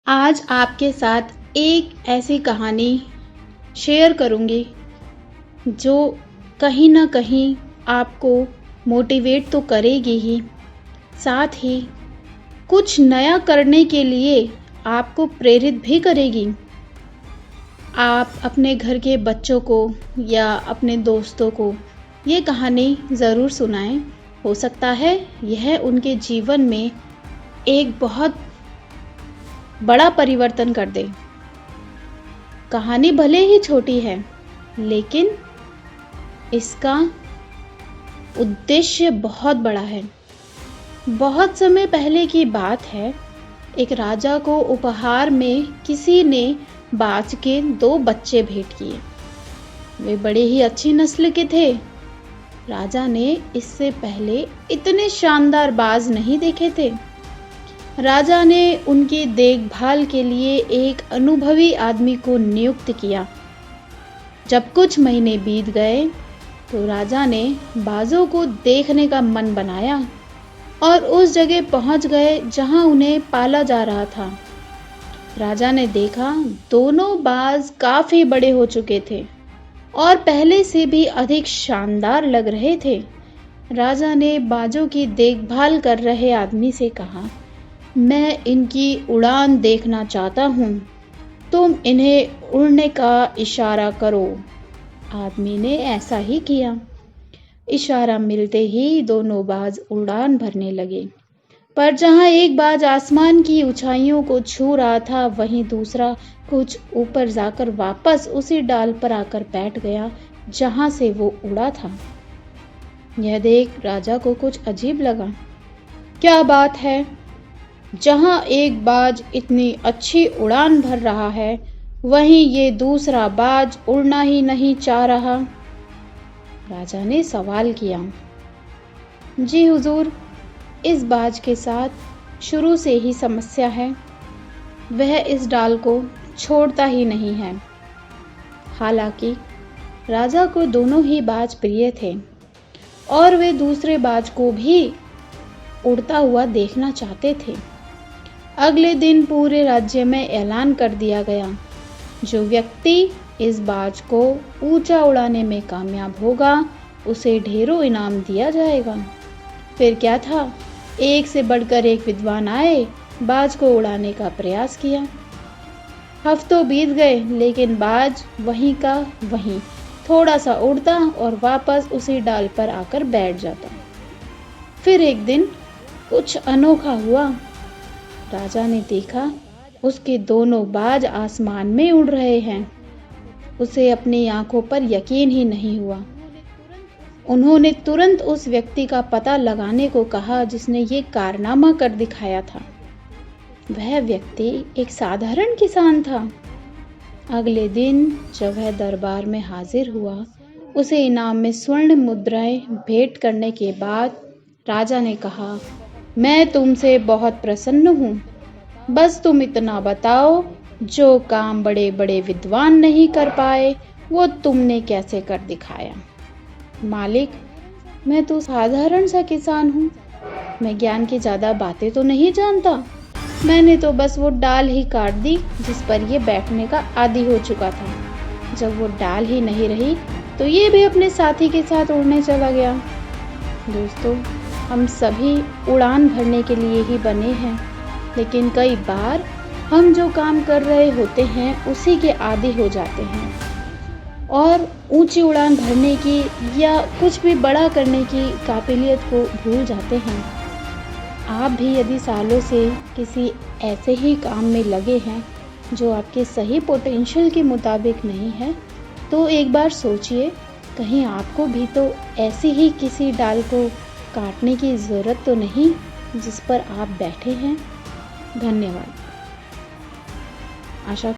आज आपके साथ एक ऐसी कहानी शेयर करूँगी जो कहीं न कहीं आपको मोटिवेट तो करेगी ही, साथ ही कुछ नया करने के लिए आपको प्रेरित भी करेगी। आप अपने घर के बच्चों को या अपने दोस्तों को ये कहानी ज़रूर सुनाएँ। हो सकता है यह उनके जीवन में एक बहुत बड़ा परिवर्तन कर दे। कहानी भले ही छोटी है, लेकिन इसका उद्देश्य बहुत बड़ा है। बहुत समय पहले की बात है, एक राजा को उपहार में किसी ने बाज के 2 बच्चे भेंट किए। वे बड़े ही अच्छी नस्ल के थे। राजा ने इससे पहले इतने शानदार बाज नहीं देखे थे। राजा ने उनकी देखभाल के लिए एक अनुभवी आदमी को नियुक्त किया। जब कुछ महीने बीत गए तो राजा ने बाजों को देखने का मन बनाया और उस जगह पहुंच गए जहां उन्हें पाला जा रहा था। राजा ने देखा दोनों बाज काफी बड़े हो चुके थे और पहले से भी अधिक शानदार लग रहे थे। राजा ने बाजों की देखभाल कर रहे आदमी से कहा, मैं इनकी उड़ान देखना चाहता हूँ, तुम इन्हें उड़ने का इशारा करो। आदमी ने ऐसा ही किया। इशारा मिलते ही दोनों बाज उड़ान भरने लगे, पर जहाँ एक बाज आसमान की ऊंचाइयों को छू रहा था, वहीं दूसरा कुछ ऊपर जाकर वापस उसी डाल पर आकर बैठ गया जहाँ से वो उड़ा था। यह देख राजा को कुछ अजीब लगा। क्या बात है, जहाँ एक बाज इतनी अच्छी उड़ान भर रहा है, वहीं ये दूसरा बाज उड़ना ही नहीं चाह रहा। राजा ने सवाल किया। जी हुजूर, इस बाज के साथ शुरू से ही समस्या है। वह इस डाल को छोड़ता ही नहीं है। हालांकि राजा को दोनों ही बाज प्रिय थे और वे दूसरे बाज को भी उड़ता हुआ देखना चाहते थे। अगले दिन पूरे राज्य में ऐलान कर दिया गया, जो व्यक्ति इस बाज को ऊंचा उड़ाने में कामयाब होगा, उसे ढेरों इनाम दिया जाएगा। फिर क्या था, एक से बढ़कर एक विद्वान आए, बाज को उड़ाने का प्रयास किया। हफ्तों बीत गए, लेकिन बाज वहीं का वहीं थोड़ा सा उड़ता और वापस उसी डाल पर आकर बैठ जाता। फिर एक दिन कुछ अनोखा हुआ। राजा ने देखा उसके दोनों बाज आसमान में उड़ रहे हैं। उसे अपनी आंखों पर यकीन ही नहीं हुआ। उन्होंने तुरंत उस व्यक्ति का पता लगाने को कहा जिसने ये कारनामा कर दिखाया था। वह व्यक्ति एक साधारण किसान था। अगले दिन जब वह दरबार में हाजिर हुआ, उसे इनाम में स्वर्ण मुद्राएं भेंट करने के बाद राजा ने कहा, मैं तुमसे बहुत प्रसन्न हूँ। बस तुम इतना बताओ, जो काम बड़े बड़े विद्वान नहीं कर पाए, वो तुमने कैसे कर दिखाया। मालिक, मैं तो साधारण सा किसान हूँ। मैं ज्ञान की ज़्यादा बातें तो नहीं जानता। मैंने तो बस वो डाल ही काट दी जिस पर ये बैठने का आदी हो चुका था। जब वो डाल ही नहीं रही तो ये भी अपने साथी के साथ उड़ने चला गया। दोस्तों, हम सभी उड़ान भरने के लिए ही बने हैं, लेकिन कई बार हम जो काम कर रहे होते हैं उसी के आदी हो जाते हैं और ऊंची उड़ान भरने की या कुछ भी बड़ा करने की काबिलियत को भूल जाते हैं। आप भी यदि सालों से किसी ऐसे ही काम में लगे हैं जो आपके सही पोटेंशियल के मुताबिक नहीं है, तो एक बार सोचिए, कहीं आपको भी तो ऐसी ही किसी डाल को काटने की ज़रूरत तो नहीं जिस पर आप बैठे हैं। धन्यवाद। आशा